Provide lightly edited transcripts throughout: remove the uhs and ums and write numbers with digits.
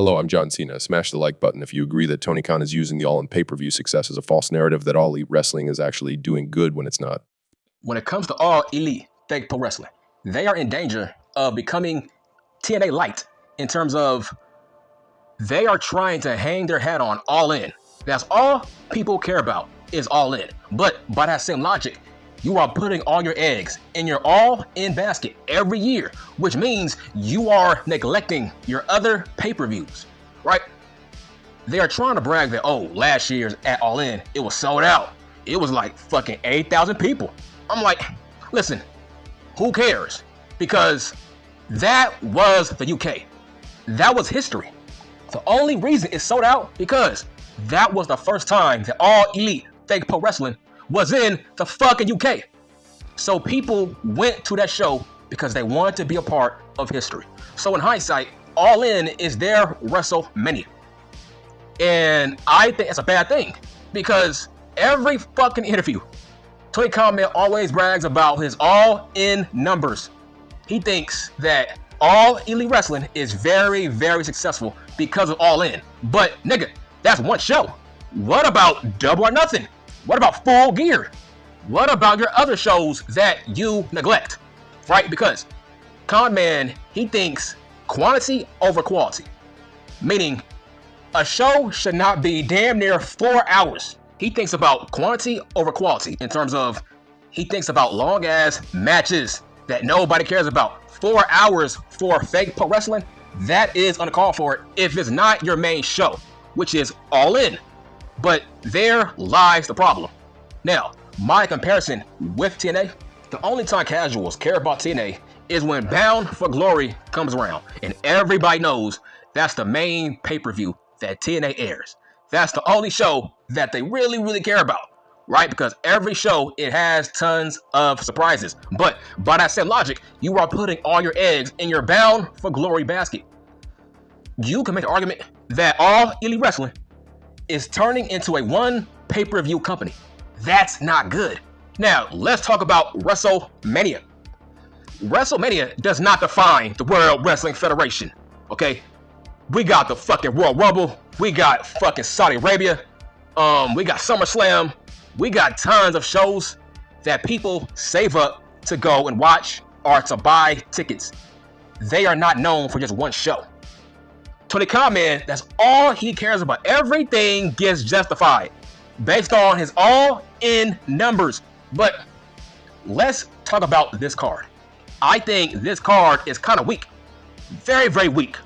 Hello, I'm John Cena. Smash the like button if you agree that Tony Khan is using the All In pay-per-view success as a false narrative that All Elite Wrestling is actually doing good when it's not. When it comes to All Elite Fake Pro Wrestling, they are in danger of becoming TNA light in terms of they are trying to hang their hat on All In. That's all people care about is All In. But by that same logic, you are putting all your eggs in your All In basket every year, which means you are neglecting your other pay-per-views, right? They are trying to brag that, oh, last year's at All In, it was sold out. It was like fucking 8,000 people. I'm like, listen, who cares? Because that was the UK. That was history. The only reason it sold out because that was the first time that All Elite Fake Pro Wrestling was in the fucking UK. So people went to that show because they wanted to be a part of history. So in hindsight, All In is their WrestleMania. And I think it's a bad thing because every fucking interview, Tony Khan always brags about his All In numbers. He thinks that All Elite Wrestling is very, very successful because of All In. But nigga, that's one show. What about Double or Nothing? What about Full Gear? What about your other shows that you neglect? Right? Because Con Man, he thinks quantity over quality. Meaning, a show should not be damn near 4 hours. He thinks about quantity over quality in terms of he thinks about long ass matches that nobody cares about. 4 hours for fake pro wrestling, that is uncalled for if it's not your main show, which is All In. But there lies the problem. Now, my comparison with TNA, the only time casuals care about TNA is when Bound for Glory comes around. And everybody knows that's the main pay-per-view that TNA airs. That's the only show that they really, really care about, right? Because every show, it has tons of surprises. But by that same logic, you are putting all your eggs in your Bound for Glory basket. You can make the argument that All Elite Wrestling is turning into a one pay-per-view company. That's not good. Now, let's talk about WrestleMania. WrestleMania does not define the World Wrestling Federation, okay? We got the fucking Royal Rumble. We got fucking Saudi Arabia. We got SummerSlam. We got tons of shows that people save up to go and watch or to buy tickets. They are not known for just one show. Tony Khan, man, that's all he cares about. Everything gets justified based on his all-in numbers. But let's talk about this card. I think this card is kind of weak. Very, very weak.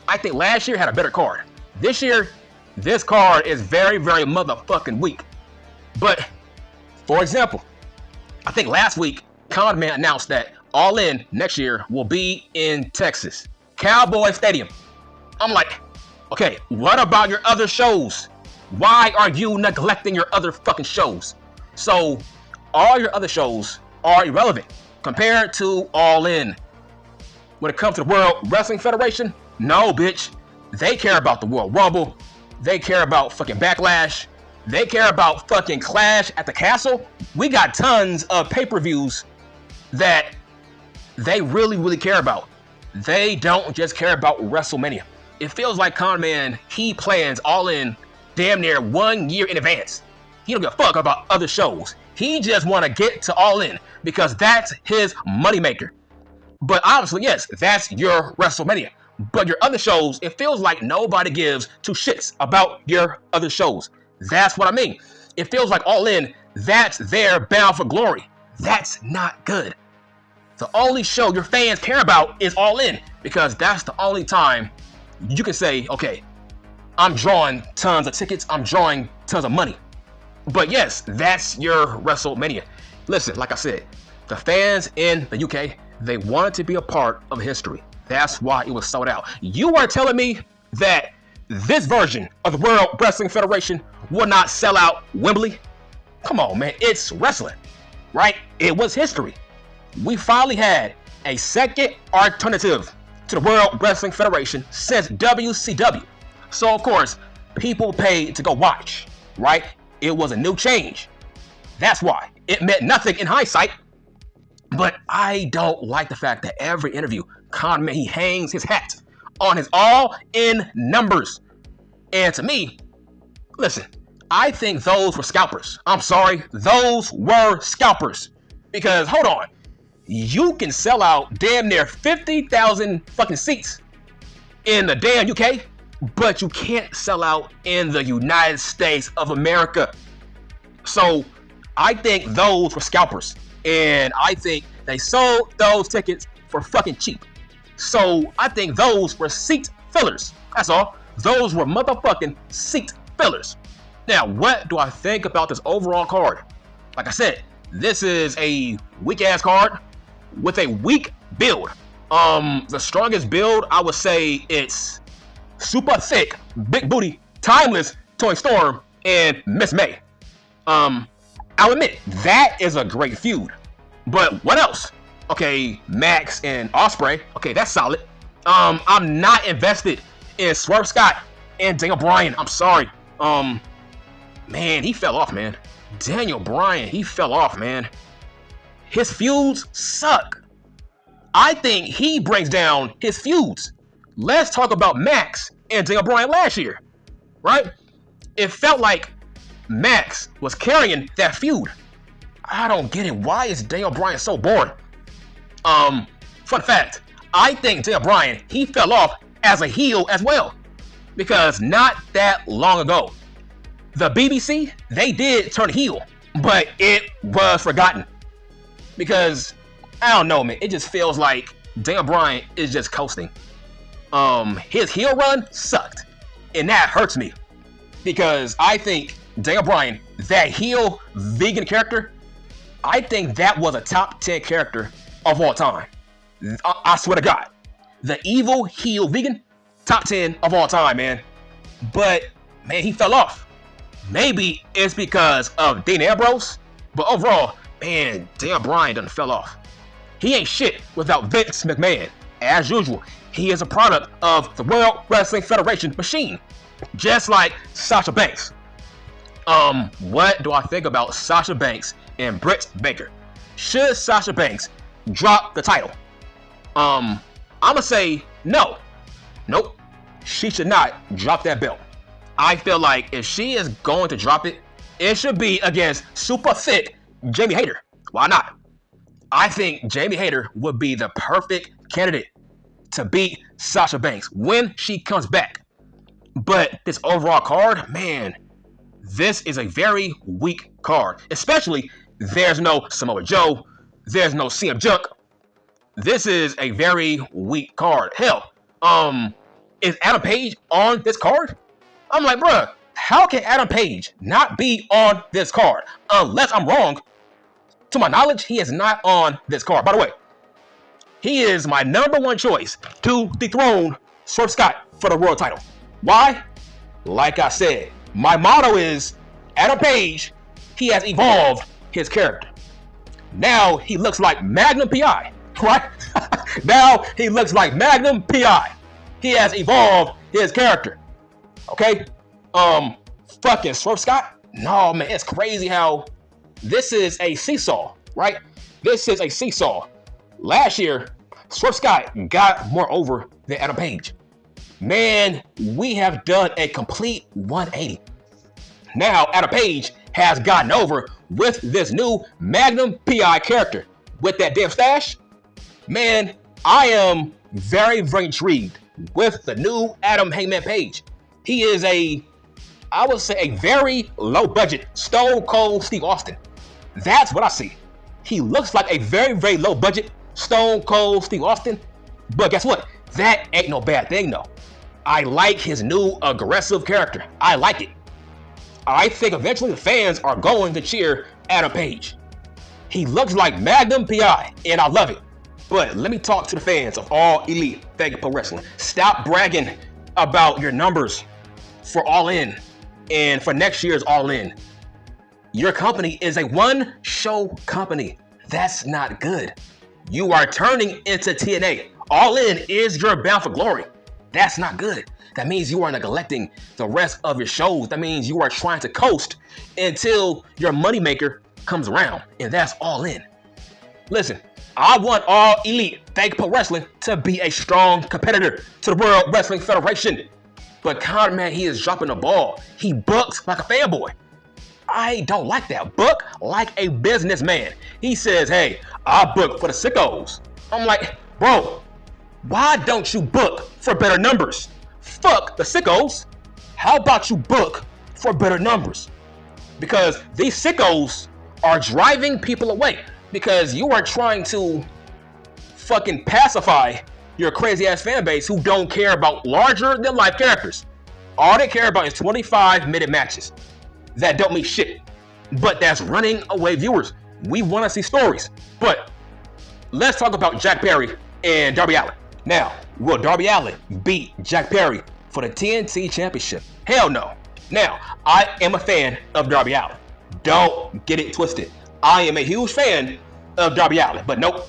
I think last year had a better card. This year, this card is very, very motherfucking weak. But, for example, I think last week, Con Man announced that All In next year will be in Texas. Cowboy Stadium. I'm like, okay, what about your other shows? Why are you neglecting your other fucking shows? So, all your other shows are irrelevant compared to All In. When it comes to the World Wrestling Federation, no, bitch. They care about the World Rumble. They care about fucking Backlash. They care about fucking Clash at the Castle. We got tons of pay-per-views that they really, really care about. They don't just care about WrestleMania. It feels like Con Man, he plans All In damn near 1 year in advance. He don't give a fuck about other shows. He just want to get to All In because that's his moneymaker. But obviously, yes, that's your WrestleMania. But your other shows, it feels like nobody gives two shits about your other shows. That's what I mean. It feels like All In, that's their Bound for Glory. That's not good. The only show your fans care about is All In because that's the only time you can say, okay, I'm drawing tons of tickets, I'm drawing tons of money. But yes, that's your WrestleMania. Listen, like I said, the fans in the UK, they wanted to be a part of history. That's why it was sold out. You are telling me that this version of the World Wrestling Federation will not sell out Wembley? Come on, man, it's wrestling, right? It was history. We finally had a second alternative to the World Wrestling Federation since WCW. So, of course, people paid to go watch, right? It was a new change. That's why. It meant nothing in hindsight. But I don't like the fact that every interview, Con Man, he hangs his hat on his All In numbers. And to me, listen, I think those were scalpers. I'm sorry, those were scalpers. Because, hold on, you can sell out damn near 50,000 fucking seats in the damn UK, but you can't sell out in the United States of America. So I think those were scalpers, and I think they sold those tickets for fucking cheap. So I think those were seat fillers. That's all. Those were motherfucking seat fillers. Now, what do I think about this overall card? Like I said, this is a weak ass card with a weak build. The strongest build, I would say it's super thick, big booty, timeless Toni Storm and Miss May. I'll admit that is a great feud. But what else? Okay, Max and Ospreay. Okay, that's solid. I'm not invested in Swerve Scott and Daniel Bryan. I'm sorry. Man, he fell off, man. Daniel Bryan, he fell off, man. His feuds suck. I think he breaks down his feuds. Let's talk about Max and Daniel Bryan last year, right? It felt like Max was carrying that feud. I don't get it. Why is Daniel Bryan so boring? Fun fact, I think Daniel Bryan, he fell off as a heel as well. Because not that long ago, the BBC, they did turn heel, but it was forgotten. Because, I don't know, man, it just feels like Daniel Bryan is just coasting. His heel run sucked, and that hurts me. Because I think Daniel Bryan, that heel vegan character, I think that was a top 10 character of all time. I swear to God. The evil heel vegan, top 10 of all time, man. But, man, he fell off. Maybe it's because of Dean Ambrose, but overall, man, Daniel Bryan done fell off. He ain't shit without Vince McMahon. As usual, he is a product of the World Wrestling Federation machine, just like Sasha Banks. What do I think about Sasha Banks and Britt Baker? Should Sasha Banks drop the title? I'ma say no. Nope. She should not drop that belt. I feel like if she is going to drop it, it should be against super thick Jamie Hayter. Why not? I think Jamie Hayter would be the perfect candidate to beat Sasha Banks when she comes back. But this overall card, man, this is a very weak card. Especially, there's no Samoa Joe, there's no CM Junk. This is a very weak card. Hell, is Adam Page on this card? I'm like, bruh, how can Adam Page not be on this card? Unless I'm wrong. To my knowledge, he is not on this card. By the way, he is my number one choice to dethrone Swerve Scott for the world title. Why? Like I said, my motto is Adam Page, he has evolved his character. Now he looks like Magnum PI, right? Now he looks like Magnum PI. He has evolved his character. Okay? Fucking Swerve Scott? No, man, it's crazy how this is a seesaw, right? This is a seesaw. Last year, Swerve Scott got more over than Adam Page. Man, we have done a complete 180. Now, Adam Page has gotten over with this new Magnum PI character. With that damn stash, man, I am very, very intrigued with the new Adam Hangman Page. He is I would say a very low budget Stone Cold Steve Austin. That's what I see. He looks like a very, very low budget Stone Cold Steve Austin. But guess what? That ain't no bad thing though. I like his new aggressive character. I like it. I think eventually the fans are going to cheer Adam Page. He looks like Magnum PI, and I love it. But let me talk to the fans of All Elite Vegas Pro Wrestling. Stop bragging about your numbers for All In and for next year's All In. Your company is a one-show company. That's not good. You are turning into TNA. All In is your bound for glory. That's not good. That means you are neglecting the rest of your shows. That means you are trying to coast until your moneymaker comes around, and that's All In. Listen, I want All Elite Fake Pro Wrestling to be a strong competitor to the World Wrestling Federation. But Conor, man, he is dropping the ball. He books like a fanboy. I don't like that. Book like a businessman. He says, hey, I book for the sickos. I'm like, bro, why don't you book for better numbers? Fuck the sickos. How about you book for better numbers? Because these sickos are driving people away because you are trying to fucking pacify your crazy ass fan base who don't care about larger than life characters. All they care about is 25-minute matches that don't mean shit, but that's running away viewers. We want to see stories. But let's talk about Jack Perry and Darby Allin. Now, will Darby Allin beat Jack Perry for the TNT Championship? Hell no. Now, I am a fan of Darby Allin. Don't get it twisted. I am a huge fan of Darby Allin, but nope,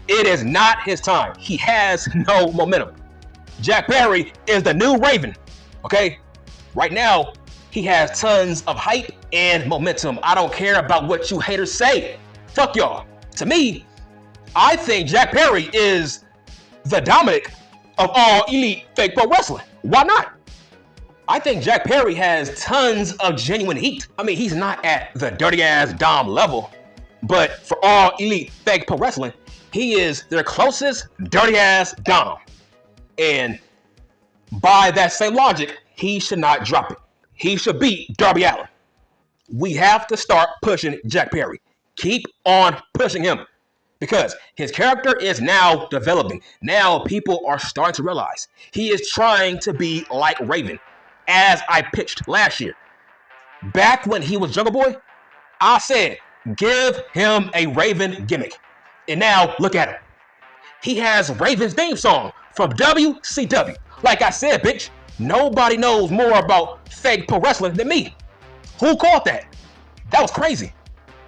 it is not his time. He has no momentum. Jack Perry is the new Raven, okay? Right now, he has tons of hype and momentum. I don't care about what you haters say. Fuck y'all. To me, I think Jack Perry is the Dominic of All Elite Fake Pro Wrestling. Why not? I think Jack Perry has tons of genuine heat. I mean, he's not at the dirty ass Dom level, but for All Elite Fake Pro Wrestling, he is their closest dirty ass Dom. And by that same logic, he should not drop it. He should beat Darby Allin. We have to start pushing Jack Perry. Keep on pushing him because his character is now developing. Now people are starting to realize he is trying to be like Raven, as I pitched last year. Back when he was Jungle Boy, I said, give him a Raven gimmick. And now look at him. He has Raven's theme song from WCW. Like I said, bitch, nobody knows more about fake pro wrestling than me. Who called that? That was crazy.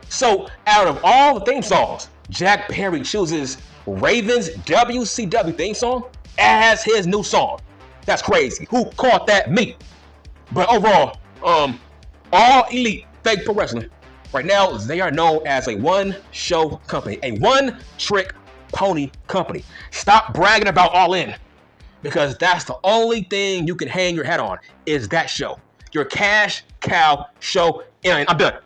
So out of all the theme songs, Jack Perry chooses Raven's WCW theme song as his new song. That's crazy. Who caught that? Me. But overall, All Elite Fake Pro Wrestling, right now, they are known as a one-show company, a one-trick pony company. Stop bragging about All In, because that's the only thing you can hang your hat on, is that show. Your cash cow show. And I'm done.